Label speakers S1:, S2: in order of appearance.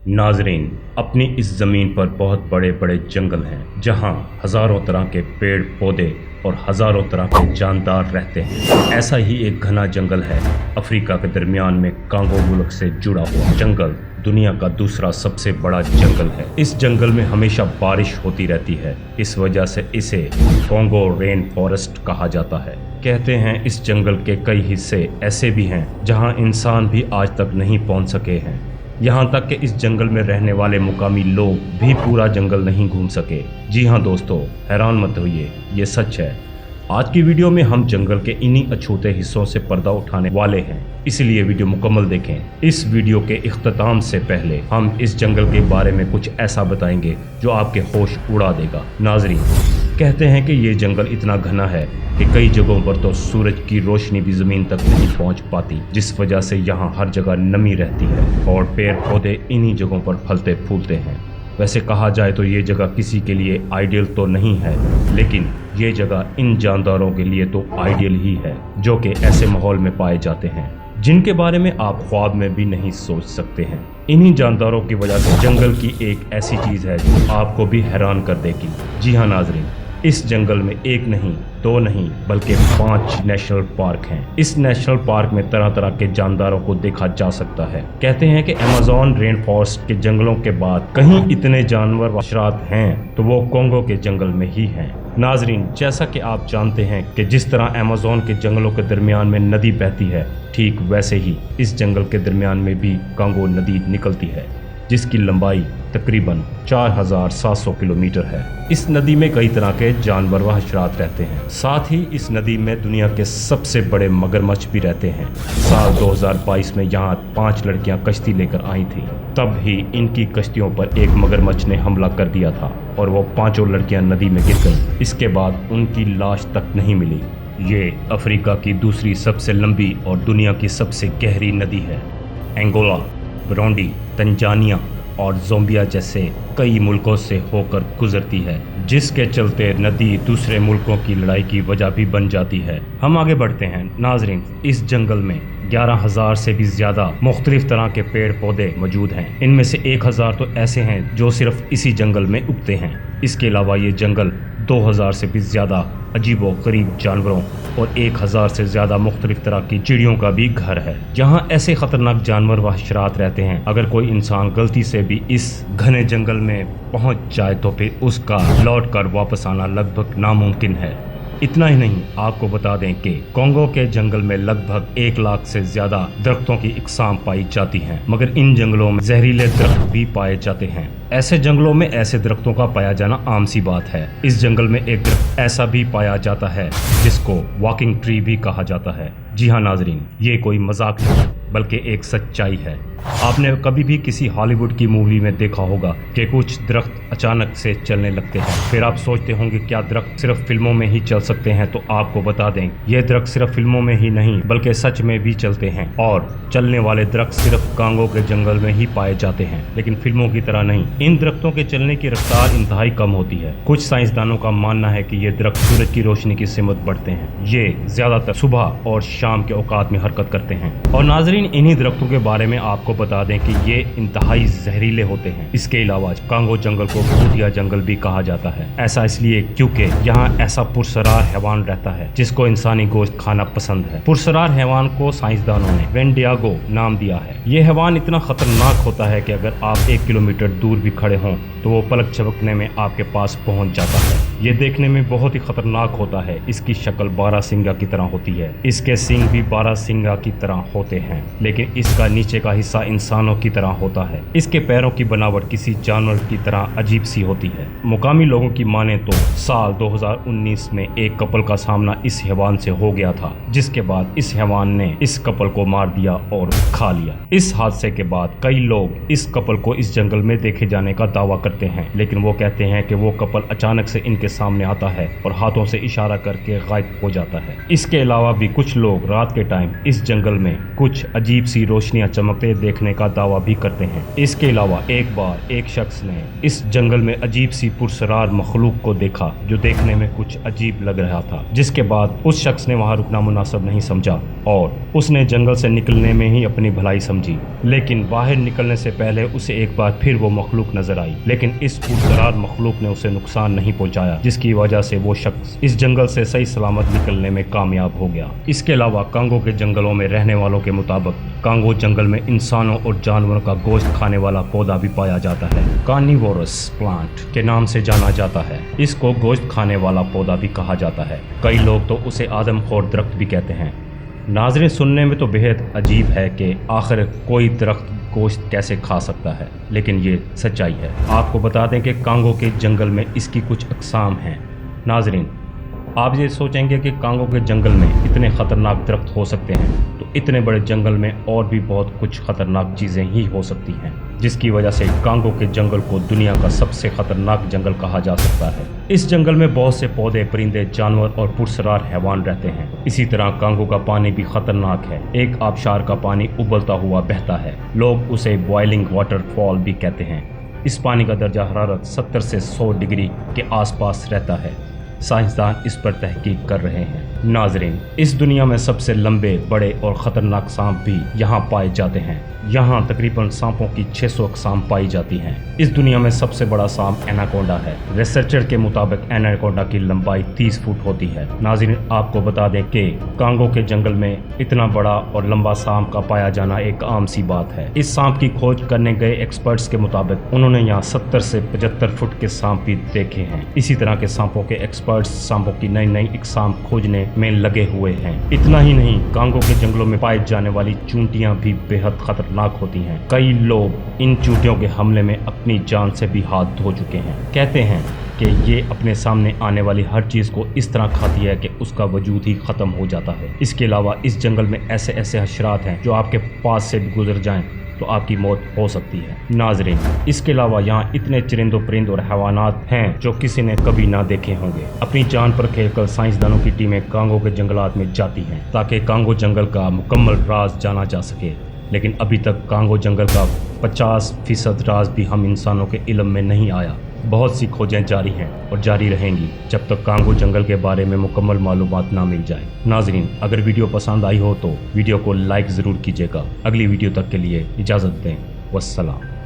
S1: नाजरीन, अपनी इस ज़मीन पर बहुत बड़े बड़े जंगल हैं जहां हज़ारों तरह के पेड़ पौधे और हज़ारों तरह के जानदार रहते हैं। ऐसा ही एक घना जंगल है अफ्रीका के दरमियान में कांगो मुल्क से जुड़ा हुआ जंगल। दुनिया का दूसरा सबसे बड़ा जंगल है। इस जंगल में हमेशा बारिश होती रहती है, इस वजह से इसे कांगो रेन फॉरेस्ट कहा जाता है। कहते हैं इस जंगल के कई हिस्से ऐसे भी हैं जहां इंसान भी आज तक नहीं पहुंच सके हैं। यहाँ तक कि इस जंगल में रहने वाले मुकामी लोग भी पूरा जंगल नहीं घूम सके। जी हाँ दोस्तों, हैरान मत होइए, ये सच है। आज की वीडियो में हम जंगल के इन्हीं अछूते हिस्सों से पर्दा उठाने वाले हैं, इसलिए वीडियो मुकम्मल देखें। इस वीडियो के इख्तिताम से पहले हम इस जंगल के बारे में कुछ ऐसा बताएंगे जो आपके होश उड़ा देगा। नाजरीन, कहते हैं कि ये जंगल इतना घना है कि कई जगहों पर तो सूरज की रोशनी भी ज़मीन तक नहीं पहुंच पाती, जिस वजह से यहाँ हर जगह नमी रहती है और पेड़ पौधे इन्हीं जगहों पर फलते फूलते हैं। वैसे कहा जाए तो ये जगह किसी के लिए आइडियल तो नहीं है, लेकिन ये जगह इन जानदारों के लिए तो आइडियल ही है जो कि ऐसे माहौल में पाए जाते हैं जिनके बारे में आप ख्वाब में भी नहीं सोच सकते हैं। इन्हीं जानदारों की वजह से जंगल की एक ऐसी चीज़ है जो आपको भी हैरान कर देगी। जी हाँ नाजरीन, इस जंगल में एक नहीं, दो नहीं, बल्कि 5 नेशनल पार्क हैं। इस नेशनल पार्क में तरह तरह के जानदारों को देखा जा सकता है। कहते हैं कि अमेज़न रेन फॉरेस्ट के जंगलों के बाद कहीं इतने जानवर व हशरात हैं तो वो कांगो के जंगल में ही हैं। नाजरीन, जैसा कि आप जानते हैं कि जिस तरह अमेज़न के जंगलों के दरमियान में नदी बहती है, ठीक वैसे ही इस जंगल के दरमियान में भी कांगो नदी निकलती है, जिसकी लंबाई तकरीबन 4700 किलोमीटर है। इस नदी में कई तरह के जानवर व हशरात रहते हैं। साथ ही इस नदी में दुनिया के सबसे बड़े मगरमच्छ भी रहते हैं। साल 2022 में यहाँ 5 लड़कियाँ कश्ती लेकर आई थी। तब ही इनकी कश्तियों पर एक मगरमच्छ ने हमला कर दिया था और वो 5 लड़कियाँ नदी में गिर गईं। इसके बाद उनकी लाश तक नहीं मिली। ये अफ्रीका की दूसरी सबसे लंबी और दुनिया की सबसे गहरी नदी है। अंगोला, बुरुंडी, तंजानिया और ज़ाम्बिया जैसे कई मुल्कों से होकर गुजरती है, जिसके चलते नदी दूसरे मुल्कों की लड़ाई की वजह भी बन जाती है। हम आगे बढ़ते हैं। नाजरीन, इस जंगल में 11,000 से भी ज़्यादा मुख्तलिफ तरह के पेड़ पौधे मौजूद हैं। इनमें से 1,000 तो ऐसे हैं जो सिर्फ इसी जंगल में उगते हैं। इसके अलावा ये जंगल 2,000 से भी ज़्यादा अजीबो गरीब जानवरों और 1,000 से ज़्यादा मुख्तलिफ तरह की चिड़ियों का भी घर है। यहाँ ऐसे ख़तरनाक जानवर व हशरात रहते हैं, अगर कोई इंसान गलती से भी इस घने जंगल में पहुँच जाए तो फिर उसका लौट कर वापस आना लगभग नामुमकिन है। इतना ही नहीं, आपको बता दें कि कांगो के जंगल में लगभग 1 लाख से ज्यादा दरख्तों की इकसाम पाई जाती हैं, मगर इन जंगलों में जहरीले दरख्त भी पाए जाते हैं। ऐसे जंगलों में ऐसे दरख्तों का पाया जाना आम सी बात है। इस जंगल में एक दरख्त ऐसा भी पाया जाता है जिसको वॉकिंग ट्री भी कहा जाता है। जी हाँ नाजरीन, ये कोई मजाक नहीं बल्कि एक सच्चाई है। आपने कभी भी किसी हॉलीवुड की मूवी में देखा होगा कि कुछ दरख्त अचानक से चलने लगते हैं। फिर आप सोचते होंगे क्या दरख्त सिर्फ फिल्मों में ही चल सकते हैं? तो आपको बता दें, ये दरख्त सिर्फ फिल्मों में ही नहीं बल्कि सच में भी चलते हैं। और चलने वाले दरख्त सिर्फ कांगो के जंगल में ही पाए जाते हैं, लेकिन फिल्मों की तरह नहीं। इन दरख्तों के चलने की रफ्तार इंतहाई कम होती है। कुछ साइंसदानों का मानना है कि ये दरख्त सूरज की रोशनी की सिमत बढ़ते हैं। ये ज्यादातर सुबह और शाम के औकात में हरकत करते हैं। और नाजरीन, इन्हीं दरख्तों के बारे में आपको बता दें कि ये इंतहाई जहरीले होते हैं। इसके अलावा कांगो जंगल को भूतिया जंगल भी कहा जाता है। ऐसा इसलिए क्योंकि यहाँ ऐसा पुरसरार हैवान रहता है जिसको इंसानी गोश्त खाना पसंद है। पुरसरार हैवान को साइंसदानों ने वेंडियागो नाम दिया है। ये हैवान इतना खतरनाक होता है कि अगर आप 1 किलोमीटर दूर भी खड़े हों तो वो पलक झपकने में आपके पास पहुंच जाता है। ये देखने में बहुत ही खतरनाक होता है। इसकी शक्ल बारहसिंगा की तरह होती है। इसके सींग भी बारहसिंगा की तरह होते हैं, लेकिन इसका नीचे का हिस्सा इंसानों की तरह होता है। इसके पैरों की बनावट किसी जानवर की तरह अजीब सी होती है। मुकामी लोगों की माने तो साल 2019 में एक कपल का सामना इस हैवान से हो गया था, जिसके बाद इस हैवान ने इस कपल को मार दिया और खा लिया। इस हादसे के बाद कई लोग इस कपल को इस जंगल में देखे जाने का दावा करते हैं, लेकिन वो कहते हैं कि वो कपल अचानक से इनके सामने आता है और हाथों से इशारा करके गायब हो जाता है। इसके अलावा भी कुछ लोग रात के टाइम इस जंगल में कुछ अजीब सी रोशनियां चमकते देखने का दावा भी करते हैं। इसके अलावा एक बार एक शख्स ने इस जंगल में अजीब सी पुरसरार मखलूक को देखा जो देखने में कुछ अजीब लग रहा था, जिसके बाद उस शख्स ने वहां रुकना मुनासिब नहीं समझा और उसने जंगल से निकलने में ही अपनी भलाई समझी। लेकिन बाहर निकलने से पहले उसे एक बार फिर वो मखलूक नजर आई, लेकिन इस पुरसरार मखलूक ने उसे नुकसान नहीं पहुंचाया, जिसकी वजह से वो शख्स इस जंगल से सही सलामत निकलने में कामयाब हो गया। इसके अलावा कांगो के जंगलों में रहने वालों के मुताबिक कांगो जंगल में इंसानों और जानवरों का गोश्त खाने वाला पौधा भी पाया जाता है। कार्निवोरस प्लांट के नाम से जाना जाता है। इसको गोश्त खाने वाला पौधा भी कहा जाता है। कई लोग तो उसे आदमखोर दरख्त भी कहते हैं। नाज़रीन, सुनने में तो बेहद अजीब है कि आखिर कोई दरख्त गोश्त कैसे खा सकता है, लेकिन ये सच्चाई है। आपको बता दें कि कांगो के जंगल में इसकी कुछ अक़साम हैं। नाज़रीन, आप ये सोचेंगे कि कांगो के जंगल में इतने ख़तरनाक दरख्त हो सकते हैं, तो इतने बड़े जंगल में और भी बहुत कुछ ख़तरनाक चीज़ें ही हो सकती हैं, जिसकी वजह से कांगो के जंगल को दुनिया का सबसे ख़तरनाक जंगल कहा जा सकता है। इस जंगल में बहुत से पौधे, परिंदे, जानवर और पुरसरार हैवान रहते हैं। इसी तरह कांगो का पानी भी ख़तरनाक है। एक आबशार का पानी उबलता हुआ बहता है। लोग उसे बॉइलिंग वाटरफॉल भी कहते हैं। इस पानी का दर्जा हरारत 70 से 100 डिग्री के आसपास रहता है। साइंसदान इस पर तहकीक कर रहे हैं। नाजरीन, इस दुनिया में सबसे लंबे, बड़े और ख़तरनाक सांप भी यहाँ पाए जाते हैं। यहाँ तकरीबन सांपों की 600 अक़साम पाई जाती हैं। इस दुनिया में सबसे बड़ा सांप एनाकोंडा है। रिसर्चर के मुताबिक एनाकोंडा की लंबाई 30 फुट होती है। नाज़रीन, आपको बता दें कि कांगो के जंगल में इतना बड़ा और लंबा सांप का पाया जाना एक आम सी बात है। इस सांप की खोज करने गए एक्सपर्ट्स के मुताबिक उन्होंने यहाँ 70 से 75 फुट के सांप भी देखे हैं। इसी तरह के सांपों के एक्सपर्ट्स सांपों की नई नई अक़साम खोजने में लगे हुए हैं। इतना ही नहीं, कांगो के जंगलों में पाई जाने वाली चूंटियां भी बेहद खतरनाक होती हैं। कई लोग इन चूंटियों के हमले में अपनी जान से भी हाथ धो चुके हैं। कहते हैं कि ये अपने सामने आने वाली हर चीज़ को इस तरह खाती है कि उसका वजूद ही ख़त्म हो जाता है। इसके अलावा इस जंगल में ऐसे ऐसे हशरात हैं जो आपके पास से भी गुजर जाएं तो आपकी मौत हो सकती है। नाजरीन, इसके अलावा यहाँ इतने चरिंदों, परिंदों और हैवानात हैं जो किसी ने कभी ना देखे होंगे। अपनी जान पर खेलकर साइंसदानों की टीमें कांगो के जंगलात में जाती हैं ताकि कांगो जंगल का मुकम्मल राज जाना जा सके। लेकिन अभी तक कांगो जंगल का 50% राज भी हम इंसानों के इल्म में नहीं आया। बहुत सी खोजें जारी हैं और जारी रहेंगी जब तक कांगो जंगल के बारे में मुकम्मल मालूमात ना मिल जाए। नाजरीन, अगर वीडियो पसंद आई हो तो वीडियो को लाइक ज़रूर कीजिएगा। अगली वीडियो तक के लिए इजाज़त दें। वस्सलाम।